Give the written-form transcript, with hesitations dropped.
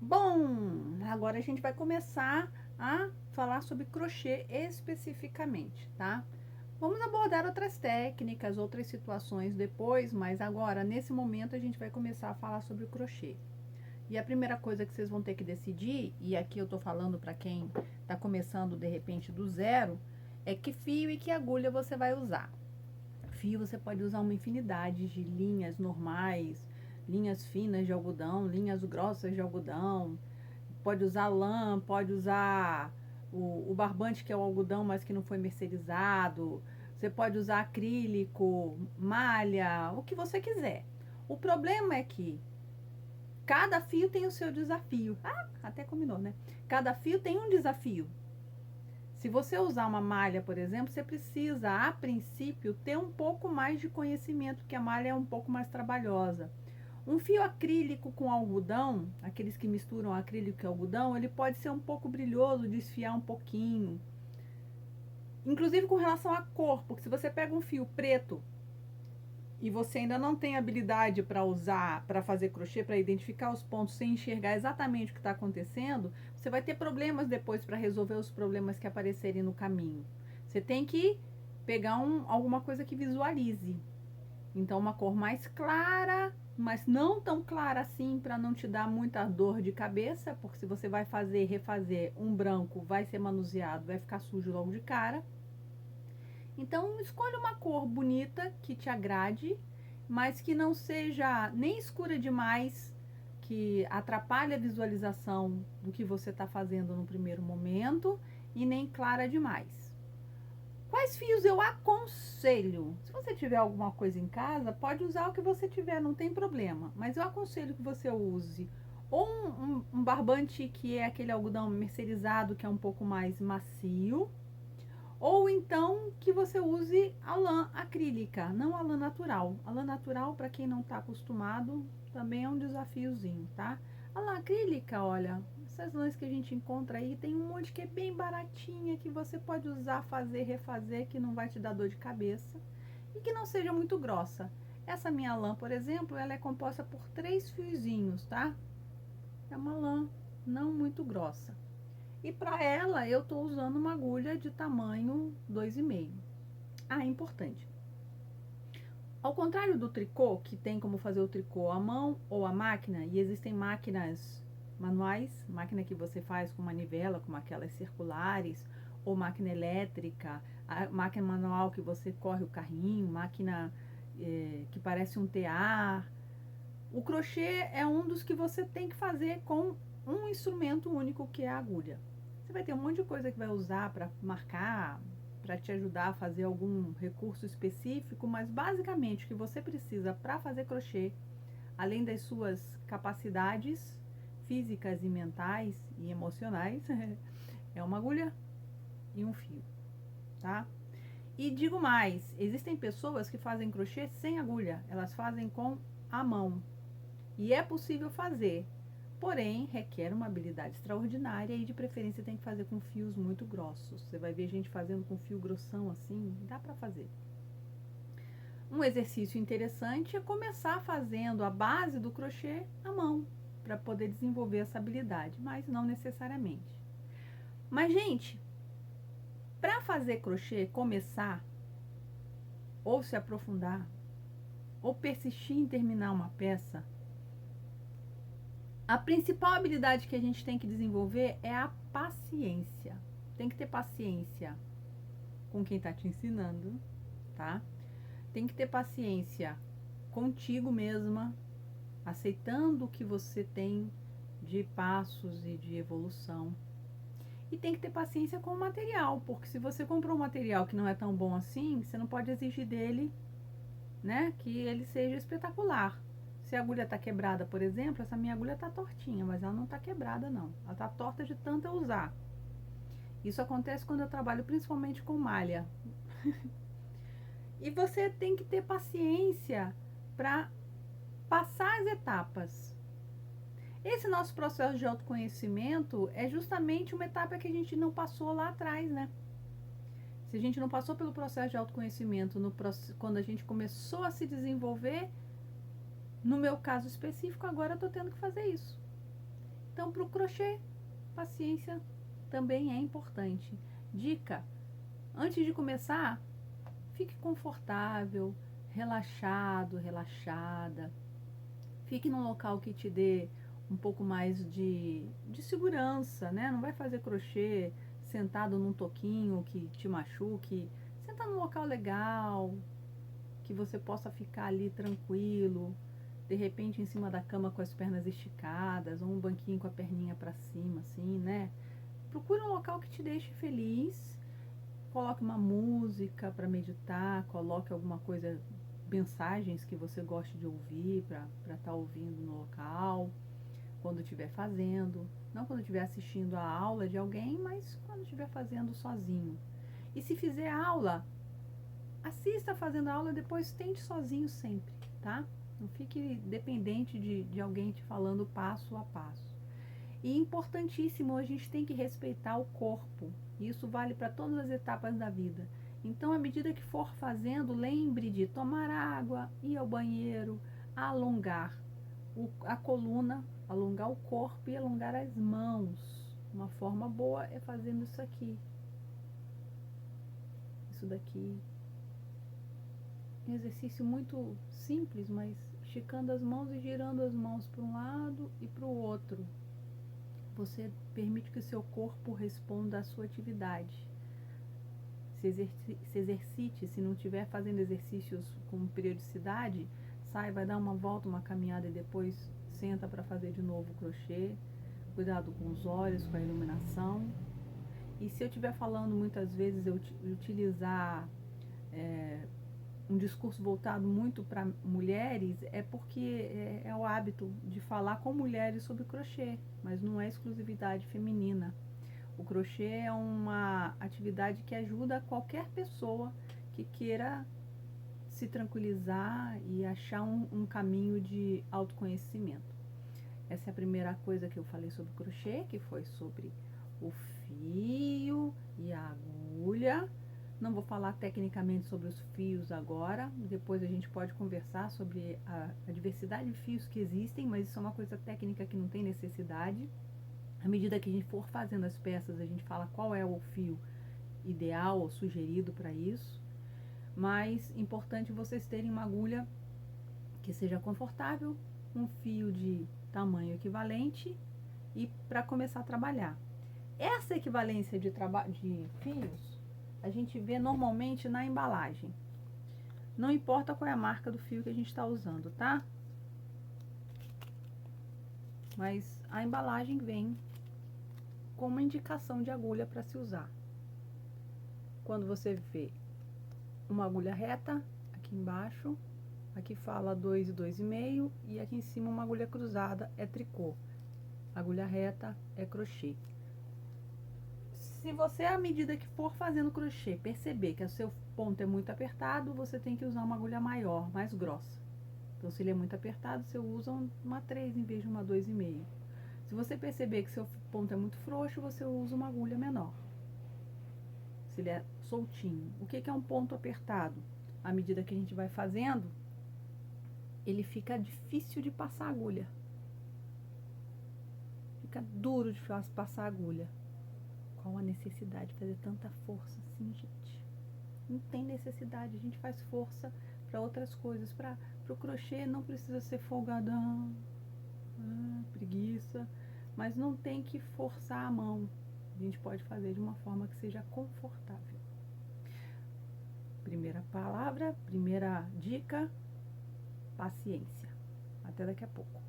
Bom, agora a gente vai começar a falar sobre crochê especificamente, tá? Vamos abordar outras técnicas, outras situações depois, mas agora, nesse momento, a gente vai começar a falar sobre o crochê. E a primeira coisa que vocês vão ter que decidir, e aqui eu tô falando para quem tá começando de repente do zero, é que fio e que agulha você vai usar. Fio você pode usar uma infinidade de linhas normais, linhas finas de algodão, linhas grossas de algodão, pode usar lã, pode usar o barbante que é o algodão, mas que não foi mercerizado. Você pode usar acrílico, malha, o que você quiser. O problema é que cada fio tem o seu desafio. Ah, até combinou, né? Cada fio tem um desafio. Se você usar uma malha, por exemplo, você precisa, a princípio, ter um pouco mais de conhecimento, porque a malha é um pouco mais trabalhosa. Um fio acrílico com algodão, aqueles que misturam acrílico e algodão, ele pode ser um pouco brilhoso, desfiar um pouquinho. Inclusive com relação à cor, porque se você pega um fio preto e você ainda não tem habilidade para usar, para fazer crochê, para identificar os pontos sem enxergar exatamente o que está acontecendo, você vai ter problemas depois para resolver os problemas que aparecerem no caminho. Você tem que pegar alguma coisa que visualize. Então, uma cor mais clara, mas não tão clara assim para não te dar muita dor de cabeça, porque se você vai fazer, refazer um branco, vai ser manuseado, vai ficar sujo logo de cara. Então, escolha uma cor bonita que te agrade, mas que não seja nem escura demais, que atrapalhe a visualização do que você está fazendo no primeiro momento, e nem clara demais. Quais fios eu aconselho? Se você tiver alguma coisa em casa, pode usar o que você tiver, não tem problema. Mas eu aconselho que você use ou um barbante que é aquele algodão mercerizado, que é um pouco mais macio, ou então que você use a lã acrílica, não a lã natural. A lã natural, para quem não está acostumado, também é um desafiozinho, tá? A lã acrílica, olha, essas lãs que a gente encontra aí, tem um monte que é bem baratinha, que você pode usar, fazer, refazer, que não vai te dar dor de cabeça e que não seja muito grossa. Essa minha lã, por exemplo, ela é composta por 3 fiozinhos, tá? É uma lã não muito grossa. E para ela eu estou usando uma agulha de tamanho 2,5. Ah, importante. Ao contrário do tricô, que tem como fazer o tricô à mão ou à máquina, e existem máquinas manuais, máquina que você faz com manivela, como aquelas circulares, ou máquina elétrica, a máquina manual que você corre o carrinho, máquina que parece um tear. O crochê é um dos que você tem que fazer com um instrumento único, que é a agulha. Você vai ter um monte de coisa que vai usar para marcar, para te ajudar a fazer algum recurso específico, mas basicamente o que você precisa para fazer crochê, além das suas capacidades físicas e mentais e emocionais, é uma agulha e um fio, tá? E digo mais, existem pessoas que fazem crochê sem agulha, elas fazem com a mão. E é possível fazer, porém requer uma habilidade extraordinária e de preferência tem que fazer com fios muito grossos. Você vai ver gente fazendo com fio grossão assim, dá para fazer. Um exercício interessante é começar fazendo a base do crochê à mão, para poder desenvolver essa habilidade, mas não necessariamente. Mas, gente, para fazer crochê, começar, ou se aprofundar, ou persistir em terminar uma peça, a principal habilidade que a gente tem que desenvolver é a paciência. Tem que ter paciência com quem está te ensinando, tá? Tem que ter paciência contigo mesma, aceitando o que você tem de passos e de evolução. E tem que ter paciência com o material, porque se você comprou um material que não é tão bom assim, você não pode exigir dele, né, que ele seja espetacular. Se a agulha está quebrada, por exemplo, essa minha agulha está tortinha, mas ela não está quebrada não. Ela está torta de tanto eu usar. Isso acontece quando eu trabalho principalmente com malha. E você tem que ter paciência para passar as etapas. Esse nosso processo de autoconhecimento é justamente uma etapa que a gente não passou lá atrás, né? Se a gente não passou pelo processo de autoconhecimento quando a gente começou a se desenvolver, no meu caso específico, agora eu estou tendo que fazer isso. Então, para o crochê, paciência também é importante. Dica: antes de começar, fique confortável, relaxado, relaxada. Fique num local que te dê um pouco mais de segurança, né? Não vai fazer crochê sentado num toquinho que te machuque. Senta num local legal, que você possa ficar ali tranquilo, de repente em cima da cama com as pernas esticadas, ou um banquinho com a perninha para cima, assim, né? Procure um local que te deixe feliz. Coloque uma música para meditar, coloque alguma coisa, mensagens que você goste de ouvir para estar ouvindo no local, quando estiver fazendo, não quando estiver assistindo a aula de alguém, mas quando estiver fazendo sozinho. E se fizer aula, assista fazendo a aula, depois tente sozinho sempre, tá? Não fique dependente de alguém te falando passo a passo. E importantíssimo, a gente tem que respeitar o corpo. Isso vale para todas as etapas da vida. Então, à medida que for fazendo, lembre de tomar água, ir ao banheiro, alongar a coluna, alongar o corpo e alongar as mãos. Uma forma boa é fazendo isso aqui. Isso daqui. Um exercício muito simples, mas esticando as mãos e girando as mãos para um lado e para o outro. Você permite que o seu corpo responda à sua atividade. Se exercite, se não estiver fazendo exercícios com periodicidade, sai, vai dar uma volta, uma caminhada e depois senta para fazer de novo o crochê. Cuidado com os olhos, com a iluminação. E se eu estiver falando muitas vezes, eu utilizar um discurso voltado muito para mulheres, é porque é o hábito de falar com mulheres sobre crochê, mas não é exclusividade feminina. O crochê é uma atividade que ajuda qualquer pessoa que queira se tranquilizar e achar um caminho de autoconhecimento. Essa é a primeira coisa que eu falei sobre crochê, que foi sobre o fio e a agulha. Não vou falar tecnicamente sobre os fios agora, depois a gente pode conversar sobre a diversidade de fios que existem, mas isso é uma coisa técnica que não tem necessidade. À medida que a gente for fazendo as peças, a gente fala qual é o fio ideal ou sugerido para isso. Mas importante vocês terem uma agulha que seja confortável, um fio de tamanho equivalente e para começar a trabalhar. Essa equivalência de fios a gente vê normalmente na embalagem. Não importa qual é a marca do fio que a gente está usando, tá? Mas a embalagem vem com uma indicação de agulha para se usar. Quando você vê uma agulha reta, aqui embaixo, aqui fala 2 e 2,5 e aqui em cima uma agulha cruzada é tricô. Agulha reta é crochê. Se você, à medida que for fazendo crochê, perceber que o seu ponto é muito apertado, você tem que usar uma agulha maior, mais grossa. Então, se ele é muito apertado, você usa uma 3 em vez de uma 2,5. Se você perceber que seu ponto é muito frouxo, você usa uma agulha menor. Se ele é soltinho. O que é um ponto apertado? À medida que a gente vai fazendo, ele fica difícil de passar a agulha. Fica duro de passar a agulha. Qual a necessidade de fazer tanta força assim, gente? Não tem necessidade, a gente faz força para outras coisas. Para o crochê não precisa ser folgadão, preguiça, mas não tem que forçar a mão. A gente pode fazer de uma forma que seja confortável. Primeira palavra, primeira dica, paciência. Até daqui a pouco.